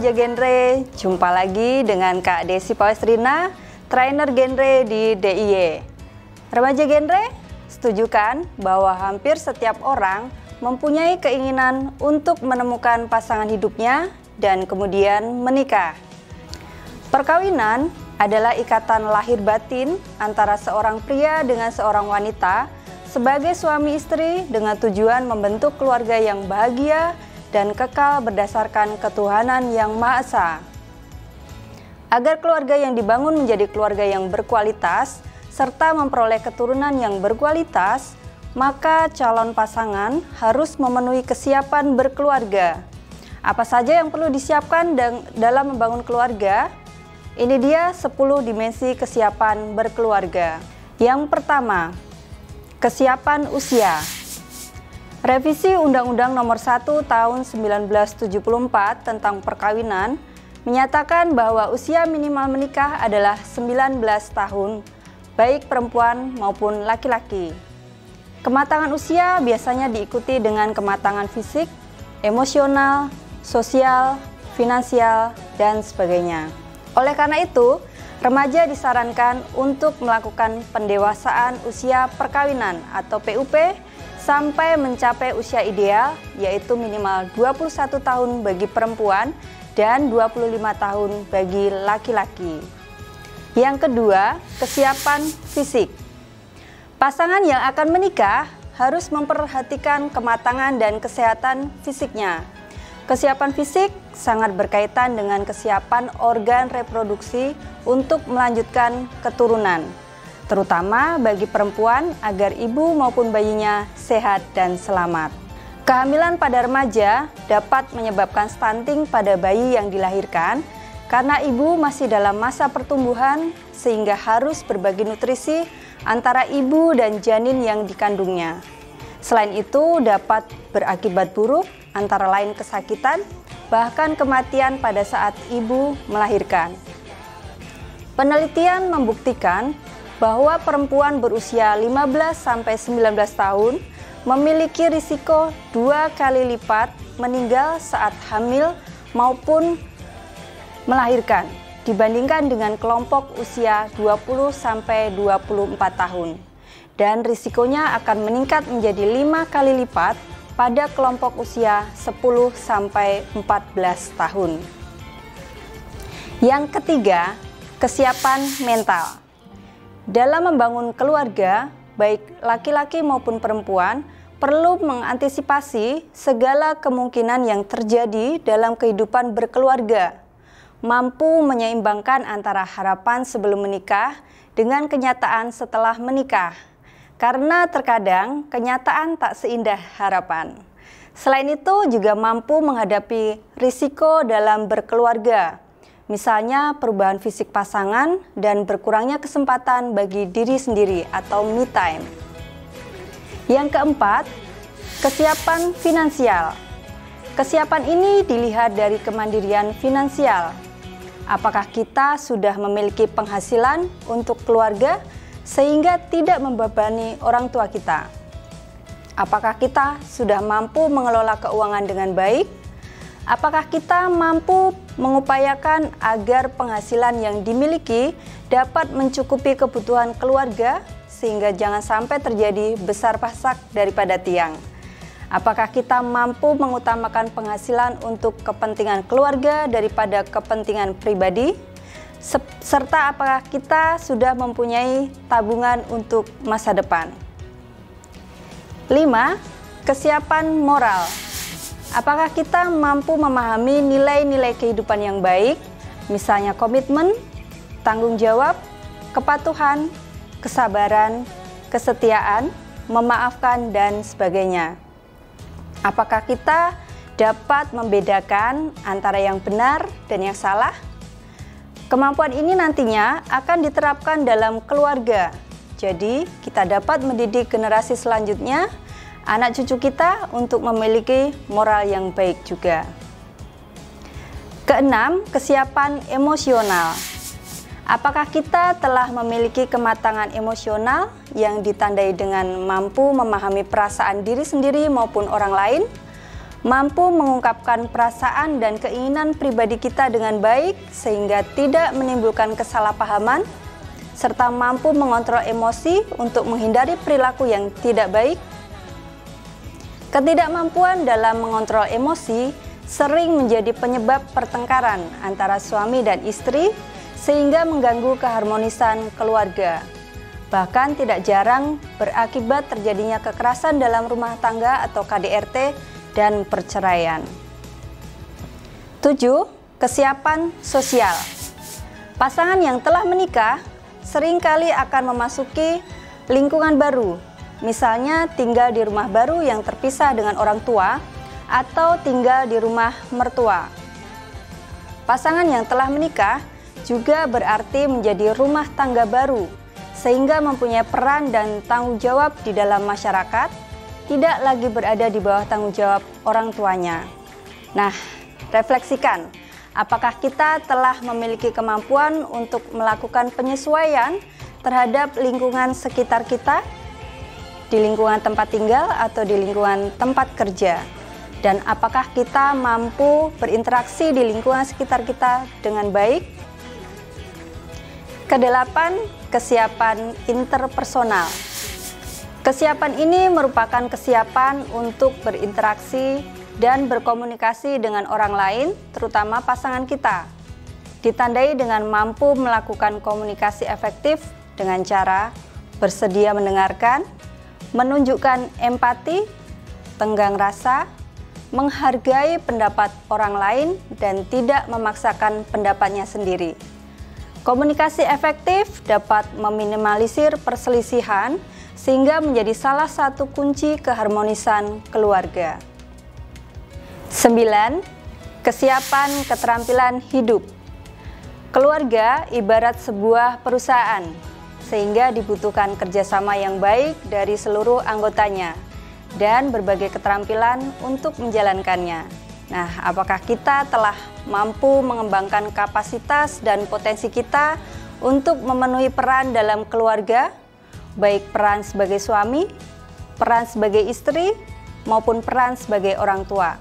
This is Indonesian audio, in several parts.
remaja genre, jumpa lagi dengan Kak Desi Palestrina, trainer genre di DIY. Remaja genre, setuju kan bahwa hampir setiap orang mempunyai keinginan untuk menemukan pasangan hidupnya dan kemudian menikah. Perkawinan adalah ikatan lahir batin antara seorang pria dengan seorang wanita sebagai suami istri dengan tujuan membentuk keluarga yang bahagia dan kekal berdasarkan ketuhanan yang Maha Esa. Agar keluarga yang dibangun menjadi keluarga yang berkualitas serta memperoleh keturunan yang berkualitas, maka calon pasangan harus memenuhi kesiapan berkeluarga. Apa saja yang perlu disiapkan dalam membangun keluarga? Ini dia 10 dimensi kesiapan berkeluarga. Yang pertama, kesiapan usia. Revisi Undang-Undang Nomor 1 Tahun 1974 tentang perkawinan menyatakan bahwa usia minimal menikah adalah 19 tahun, baik perempuan maupun laki-laki. Kematangan usia biasanya diikuti dengan kematangan fisik, emosional, sosial, finansial, dan sebagainya. Oleh karena itu, remaja disarankan untuk melakukan pendewasaan usia perkawinan atau PUP sampai mencapai usia ideal, yaitu minimal 21 tahun bagi perempuan dan 25 tahun bagi laki-laki. Yang kedua, kesiapan fisik. Pasangan yang akan menikah harus memperhatikan kematangan dan kesehatan fisiknya. Kesiapan fisik sangat berkaitan dengan kesiapan organ reproduksi untuk melanjutkan keturunan, terutama bagi perempuan agar ibu maupun bayinya sehat dan selamat. Kehamilan pada remaja dapat menyebabkan stunting pada bayi yang dilahirkan karena ibu masih dalam masa pertumbuhan sehingga harus berbagi nutrisi antara ibu dan janin yang dikandungnya. Selain itu dapat berakibat buruk antara lain kesakitan, bahkan kematian pada saat ibu melahirkan. Penelitian membuktikan bahwa perempuan berusia 15-19 tahun memiliki risiko 2 kali lipat meninggal saat hamil maupun melahirkan dibandingkan dengan kelompok usia 20-24 tahun. Dan risikonya akan meningkat menjadi 5 kali lipat pada kelompok usia 10-14 tahun. Yang ketiga, kesiapan mental. Dalam membangun keluarga, baik laki-laki maupun perempuan, perlu mengantisipasi segala kemungkinan yang terjadi dalam kehidupan berkeluarga, mampu menyeimbangkan antara harapan sebelum menikah dengan kenyataan setelah menikah, karena terkadang kenyataan tak seindah harapan. Selain itu juga mampu menghadapi risiko dalam berkeluarga, misalnya perubahan fisik pasangan dan berkurangnya kesempatan bagi diri sendiri atau me time. Yang keempat, kesiapan finansial. Kesiapan ini dilihat dari kemandirian finansial. Apakah kita sudah memiliki penghasilan untuk keluarga sehingga tidak membebani orang tua kita? Apakah kita sudah mampu mengelola keuangan dengan baik? Apakah kita mampu mengupayakan agar penghasilan yang dimiliki dapat mencukupi kebutuhan keluarga sehingga jangan sampai terjadi besar pasak daripada tiang? Apakah kita mampu mengutamakan penghasilan untuk kepentingan keluarga daripada kepentingan pribadi? Serta apakah kita sudah mempunyai tabungan untuk masa depan? 5. Kesiapan moral. Apakah kita mampu memahami nilai-nilai kehidupan yang baik, misalnya komitmen, tanggung jawab, kepatuhan, kesabaran, kesetiaan, memaafkan, dan sebagainya? Apakah kita dapat membedakan antara yang benar dan yang salah? Kemampuan ini nantinya akan diterapkan dalam keluarga. Jadi, kita dapat mendidik generasi selanjutnya, anak cucu kita untuk memiliki moral yang baik juga. Keenam, kesiapan emosional. Apakah kita telah memiliki kematangan emosional yang ditandai dengan mampu memahami perasaan diri sendiri maupun orang lain, mampu mengungkapkan perasaan dan keinginan pribadi kita dengan baik sehingga tidak menimbulkan kesalahpahaman, serta mampu mengontrol emosi untuk menghindari perilaku yang tidak baik. Ketidakmampuan dalam mengontrol emosi sering menjadi penyebab pertengkaran antara suami dan istri sehingga mengganggu keharmonisan keluarga. Bahkan tidak jarang berakibat terjadinya kekerasan dalam rumah tangga atau KDRT dan perceraian. 7. Kesiapan sosial. Pasangan yang telah menikah seringkali akan memasuki lingkungan baru, misalnya tinggal di rumah baru yang terpisah dengan orang tua atau tinggal di rumah mertua. Pasangan yang telah menikah juga berarti menjadi rumah tangga baru, sehingga mempunyai peran dan tanggung jawab di dalam masyarakat, tidak lagi berada di bawah tanggung jawab orang tuanya. Nah, refleksikan, apakah kita telah memiliki kemampuan untuk melakukan penyesuaian terhadap lingkungan sekitar kita, di lingkungan tempat tinggal atau di lingkungan tempat kerja? Dan apakah kita mampu berinteraksi di lingkungan sekitar kita dengan baik? Kedelapan, kesiapan interpersonal. Kesiapan ini merupakan kesiapan untuk berinteraksi dan berkomunikasi dengan orang lain, terutama pasangan kita. Ditandai dengan mampu melakukan komunikasi efektif dengan cara bersedia mendengarkan, menunjukkan empati, tenggang rasa, menghargai pendapat orang lain, dan tidak memaksakan pendapatnya sendiri. Komunikasi efektif dapat meminimalisir perselisihan sehingga menjadi salah satu kunci keharmonisan keluarga. 9. Kesiapan keterampilan hidup. Keluarga ibarat sebuah perusahaan, sehingga dibutuhkan kerjasama yang baik dari seluruh anggotanya dan berbagai keterampilan untuk menjalankannya. Nah, apakah kita telah mampu mengembangkan kapasitas dan potensi kita untuk memenuhi peran dalam keluarga, baik peran sebagai suami, peran sebagai istri, maupun peran sebagai orang tua,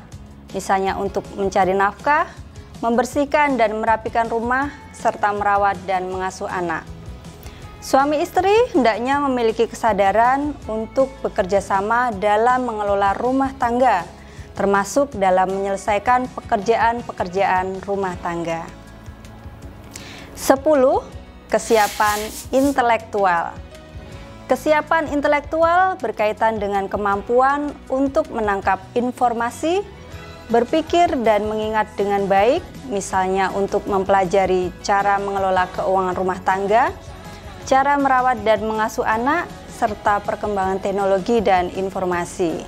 misalnya untuk mencari nafkah, membersihkan dan merapikan rumah, serta merawat dan mengasuh anak. Suami istri hendaknya memiliki kesadaran untuk bekerja sama dalam mengelola rumah tangga, termasuk dalam menyelesaikan pekerjaan-pekerjaan rumah tangga. 10. Kesiapan intelektual. Kesiapan intelektual berkaitan dengan kemampuan untuk menangkap informasi, berpikir dan mengingat dengan baik, misalnya untuk mempelajari cara mengelola keuangan rumah tangga, cara merawat dan mengasuh anak, serta perkembangan teknologi dan informasi.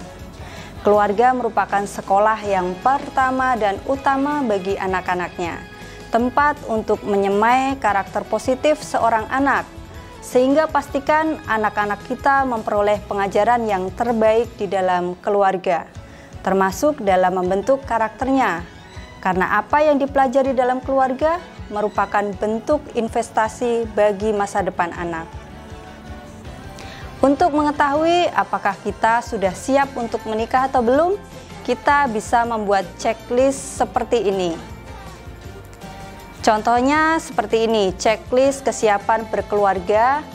Keluarga merupakan sekolah yang pertama dan utama bagi anak-anaknya, tempat untuk menyemai karakter positif seorang anak, sehingga pastikan anak-anak kita memperoleh pengajaran yang terbaik di dalam keluarga, termasuk dalam membentuk karakternya, karena apa yang dipelajari dalam keluarga merupakan bentuk investasi bagi masa depan anak. Untuk mengetahui apakah kita sudah siap untuk menikah atau belum, kita bisa membuat checklist seperti ini. Contohnya seperti ini, checklist kesiapan berkeluarga.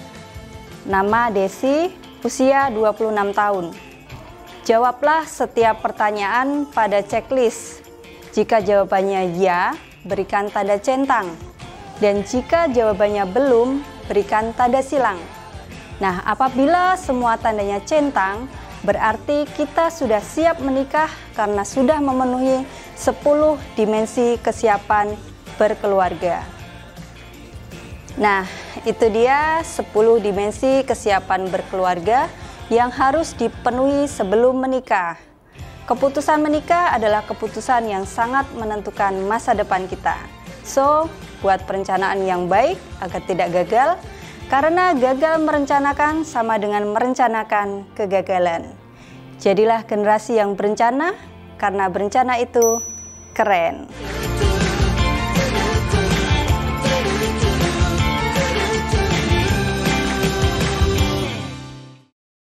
Nama Desi, usia 26 tahun. Jawablah setiap pertanyaan pada checklist. Jika jawabannya ya, berikan tanda centang. Dan jika jawabannya belum, berikan tanda silang. Nah, apabila semua tandanya centang, berarti kita sudah siap menikah karena sudah memenuhi 10 dimensi kesiapan berkeluarga. Nah, itu dia 10 dimensi kesiapan berkeluarga yang harus dipenuhi sebelum menikah. Keputusan menikah adalah keputusan yang sangat menentukan masa depan kita. So, buat perencanaan yang baik agar tidak gagal, karena gagal merencanakan sama dengan merencanakan kegagalan. Jadilah generasi yang berencana, karena berencana itu keren.